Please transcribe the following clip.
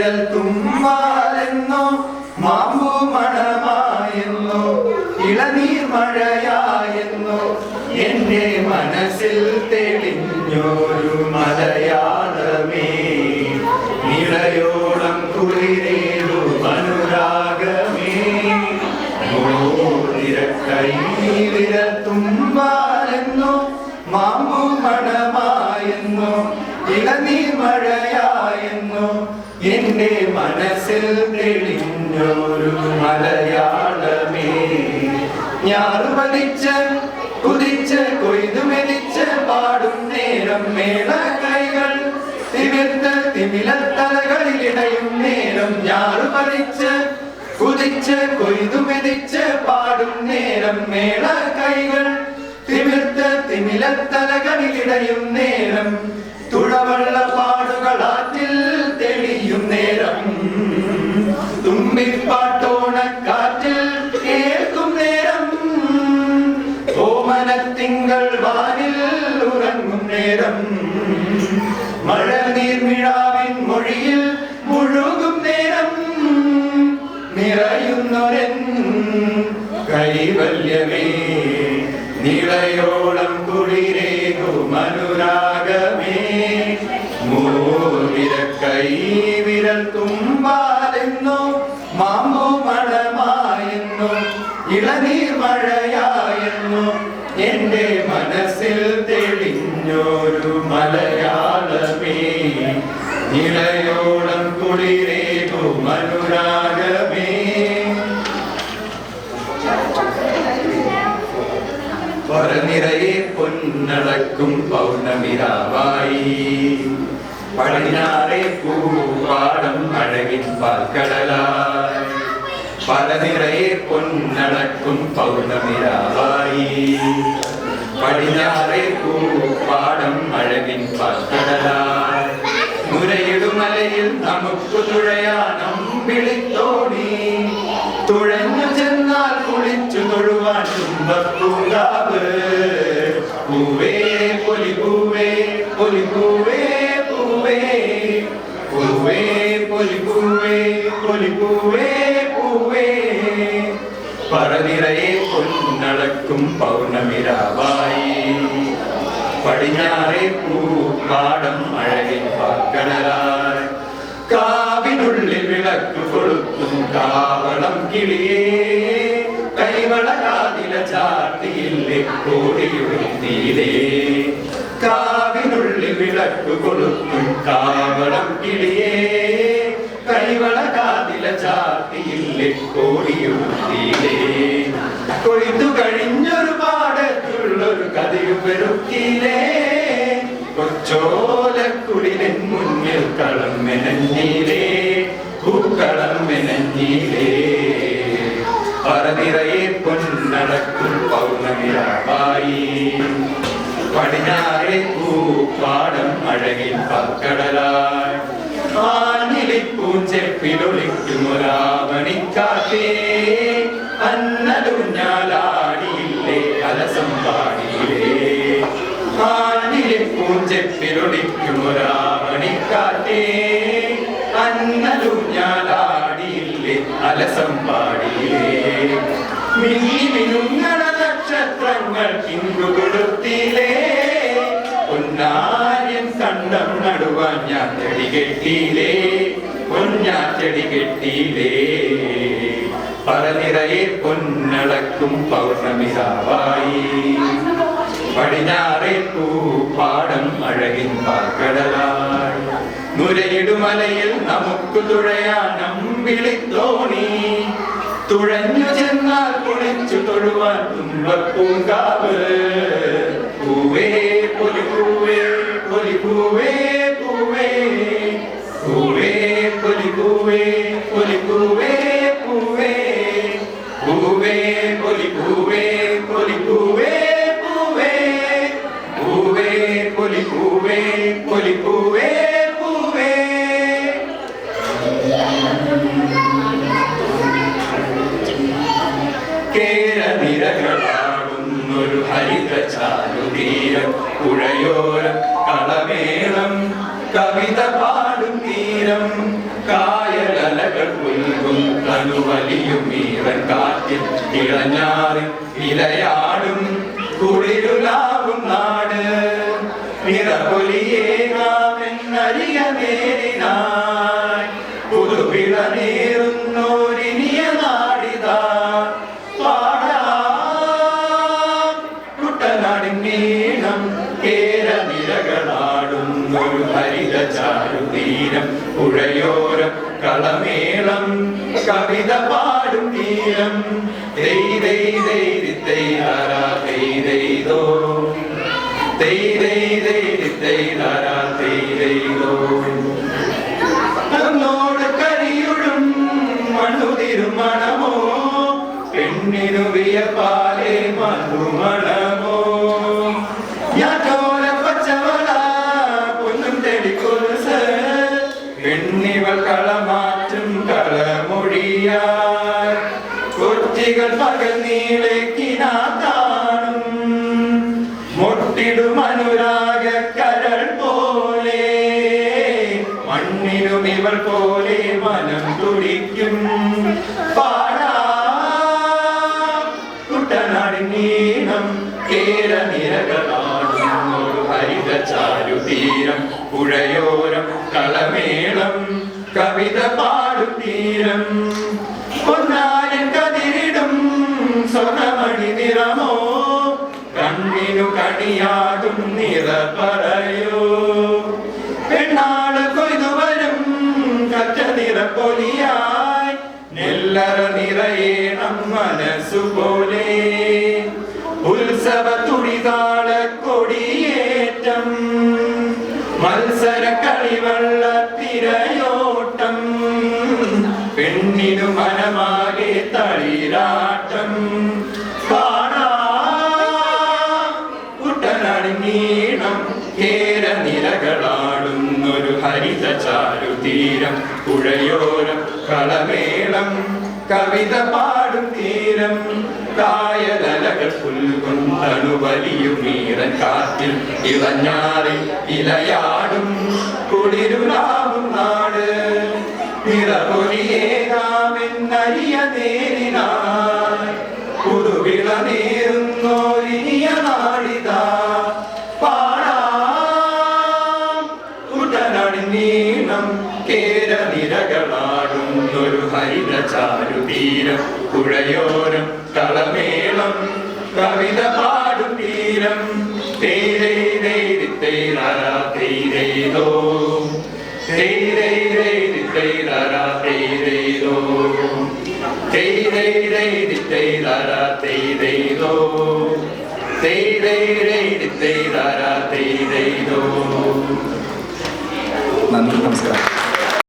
വിരൽ തുമ്പാലെന്നോ മാമ്പൂ മണമായെന്നോ ഇളനീർ മഴയായെന്നോ എന്റെ മനസ്സിൽ തെളിഞ്ഞൊരു മലയാളമേ നിറയോളം കുളിരേറു അനുരാഗമേ കൈ വിരൽ തുമ്പാലെന്നോ മാമ്പൂ മണമായെന്നോ ഇളനീർ മഴയായെന്നോ എന്റെ മനസ്സിൽ തെളിഞ്ഞൊരു മലയാളമേ ഞാറുപതിച്ച് കുതിച്ച് കൊയ്തു മെതിച്ച് പാടും നേരം മേള കൈകൾ തിമിർത്ത് തിമിലത്തലകളിലിടയും നേരം ഞാറുപതിച്ച് കുതിച്ച് കൊയ്തു മെതിച്ച് പാടും നേരം മേള കൈകൾ തിമിർത്ത് തിമിലത്തലകളിലിടയും നേരം തുഴവള്ള പാടുകളാറ്റിൽ തെളിയും നേരം തുമ്പിപ്പാട്ടോണക്കാറ്റിൽ കേൾക്കും നേരം ഓമനത്തിങ്കൾ വാനിൽ ഉറങ്ങും നേരം മഴ നീർമിഴാവിൻ മൊഴിയിൽ മുഴുകും നേരം നിറയുന്നൊരൻ കൈവല്യമേ നിളയോളം കുളിരേകും അനുരാഗമേ മൂവിര കൈ വിരൽ തുമ്പാലെന്നോ മാമ്പൂ മണമായെന്നോ ഇളനീർ മഴയായെന്നോ എന്റെ മനസ്സിൽ തെളിഞ്ഞൊരു മലയാളമേ നിളയോളം കുളിരേകും അനുരാഗമേ നിറയെ പൊന്നളക്കും പൗർണമിരാവായി പടിഞ്ഞാറെ പൂവാടം അഴകിൻ പാൽക്കടലായി പല നിറയെ പൊന്നളക്കും പൗർണമിരാവായി പടിഞ്ഞാറെ പൂവാടം അഴകിൻ പാൽക്കടലായി മുരയിടുമലയിൽ നമുക്ക് തുഴയാനം വിളിത്തോണി തുഴഞ്ഞു ചെന്നാൽ കുളിച്ചു തൊഴുവാൻ തുമ്പപ്പൂങ്കാവ് പൂവേ പൊലിപൂവേ പൊലിപൂവേ പൂവേ പൂവേ പൊലിപൂവേ പൊലിപൂവേ പൂവേ പറനിറയെ പൊന്നളക്കും പൗർണമിരാവായി പടിഞ്ഞാറെ പൂപ്പാടം അഴകിൻ പാൽക്കടലായി കാവിനുള്ളിൽ വിളക്ക് കൊളുത്തും കാവളം കിളിയേ കൈവള കാതില ചാർത്തിയില്ലേ കോടിയുടുത്തിയിലേ കാവിനുള്ളിൽ വിളക്ക് കൊളുത്തും കാവളം കിളിയേ കൈവള കാതില ചാർത്തിയില്ലേ കോടിയുടുത്തിയിലേ കൊയ്തു കഴിഞ്ഞൊരു പാടത്തുള്ളൊരു കഥയു പെരുക്കിയിലേ കൊച്ചോലക്കുടിലിൻ മുന്നിൽ കളം മെനഞ്ഞീലേ പൂക്കളം മെനഞ്ഞീലേ പറനിറയെ പൊന്നടക്കും പൗർണമിരാവായി പടിഞ്ഞാറെ പൂപ്പാടം അഴകിൻ പാൽക്കടലായി ആഞ്ഞിലിപ്പൂഞ്ചെപ്പിലൊളിക്കും ഒരാവണിക്കാറ്റേ അന്നലുഞ്ഞാലാടിയില്ലേ കലസം പാടിയില്ലേ പൂഞ്ചെപ്പിലൊളിക്കും ഒരാവണിക്കാറ്റേ അന്നലുഞ്ഞാലാടിയില്ലേ അലസം പാടിയില്ലേ മിന്നി മിനുങ്ങണ നക്ഷത്രങ്ങൾ ഇങ്ങു കൊടുത്തില്ലേ പൊന്നാര്യൻ കണ്ടം നടുവാൻ ഞാൻ ചെടി കെട്ടിയില്ലേ പൊന്നാച്ചെടി കെട്ടിയില്ലേ പറനിറയെ പൊന്നളക്കും പൗർണമിരാവായി പടിഞ്ഞാറെ പൂപ്പാടം അഴകിൻ പാൽക്കടലായി മുരയിടുമലയിൽ നമുക്ക് തുഴയാനം വിളിത്തോണി തുഴഞ്ഞു ചെന്നാൽ കുളിച്ചു തൊഴുവാൻ തുമ്പപ്പൂങ്കാവ് പൂവേ പൊലിപൂവേ പൊലിപൂവേ പൂവേ പൂവേ പൊലിപൂവേ പൊലിപൂവേ പൂവേ പൂവേ പൊലിപൂവേ പൊലിപൂവേ പൂവേ പൂവേ പൊലിപൂവേ പൊലിപൂവേ പൂവേ കേരനിരകളാടുന്നൊരു ഹരിത ചാരുതീരം പുഴയോരം കളമേളം കവിത പാടും തീരം കളമേളം കായലലകൾ പുൽകും തനുവലിയും ഈറൻ കാറ്റിൽ ഇളഞ്ഞാറി ഇലയാടും കുളിരുലാവും നാട് നിറപൊലിയേകാമെന്നരികമേറിനായി പുതുവിള നേരുന്നോരിനിയ നാടിതാ പാടാം കുട്ടനാടിൻ നീളം കേരനിരകളാടുന്നൊരു ഹരിത ചാരുതീരം പുഴയോരം കളമേളം കവിത പാടും തീരം തന്നോട് കരിയുഴും മണ്ണുതിരും മണമോ പെണ്ണിനു വിയപ്പാലേ മധുമണമോ യാതോര പച്ചവള പൊന്നും തെളിക്കൊലുസ് പെണ്ണിവൾ കളമാറ്റും കളമൊഴിയാൽ കൊച്ചികൾ പകൽ നീളേക്കിനാത്താണും മൊട്ടിടും അനുരാഗ കരൾ പോലെ മണ്ണിനും ഇവൾ പോലെ മനം തുടിക്കും പാടാം കുട്ടനാടിൻ നീളം കേരനിരകളാടുന്നൊരു ഹരിത ചാരുതീരം പുഴയോരം കളമേളം കവിത പാടും തീരം പൊന്നാരൻ കതിരിടും സ്വർണമണി നിറമോ കണ്ണിനു കണിയാകും നിറ പറയോ പെണ്ണാട് കൊയ്തുവരും കറ്റ നിറപ്പൊലിയായി നെല്ലറ നിറയേണം മനസ്സുപോലെ ഉത്സവ തുടിതാള കൊടിയേറ്റം മത്സര കളിവള്ള തിരയോട്ടം പെണ്ണിനു മനമാകെ തളിരാട്ടം കുട്ടനാടിൻ നീളം കേരനിരകളാടുന്നൊരു ഹരിത ചാരുതീരം പുഴയോരം കളമേളം കവിത പാടും തീരം കായലലകൾ പുൽകും തണുവലിയും ഈറൻ കാറ്റിൽ ഇളഞ്ഞാറി ഇലയാടും കുളിരുലാവും നാട് നിറപൊലിയേകാമെന്നരിയ നേരിനായി പുതുവിള നേരുന്നോരിനിയ നാടിതാ പാടാം കുട്ടനാടിൻ നീളം കേരനിരകളാടുന്നൊരു ഹരിത ചാരുതീരം പുഴയോരം കളമേളം കവിത പാടും തീരം തേരേതേരോ നന്ദി, നമസ്കാരം.